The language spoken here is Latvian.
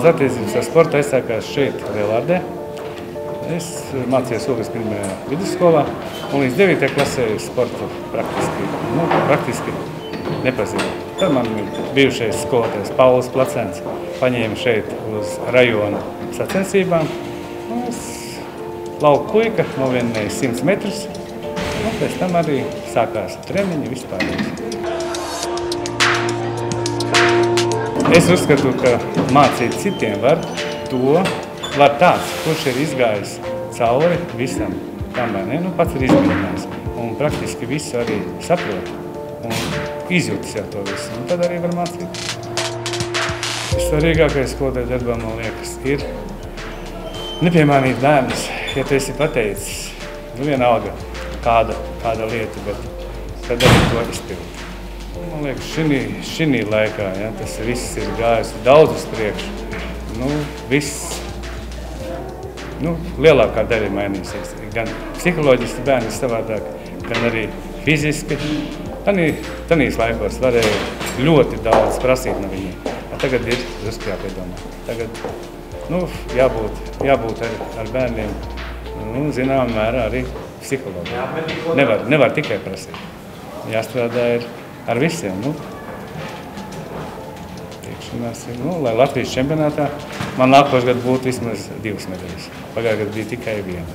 Mans attiecības ar sportu aizsākās šeit, Lielārdē. Es mācījos Ogres pirmajā vidusskolā un līdz 9. klasē sportu praktiski nepazinu. Tad man bijušais skolotājs Pauls Placens paņēma šeit uz rajona sacensībām. Es lauku puika novienēju 100 metrus, un pēc tam arī sākās treniņi vispār. Es uzskatu, ka mācīt citiem var tāds, kurš ir izgājis cauri visam, kamēr pats ir izmēģinājis. Un praktiski visu arī saprot un izjūtas jau to visu. Un tad arī var mācīt. Svarīgākais skolotāja darbā, man liekas, ir nepiemānīt bērnus, ja tu esi pateicis, vienalga kāda lieta, bet tad arī to izpildi. Man liekas, šī laikā tas viss ir gājis daudz uz priekšu. Viss, lielākā daļa ir mainīsies. Gan psiholoģiski bērni ir savādāk, gan arī fiziski. Tanīs laikos varēja ļoti daudz prasīt no viņiem. Tagad ir drusku jāpiedomā. Tagad jābūt ar bērniem, zināmā mērā arī psiholoģiem. Nevar tikai prasīt. Jāstrādā ir ar visiem. Lai Latvijas čempionātā man nākošais gads būtu vismaz 2 medaļas. Pagājušajā gadā bija tikai 1.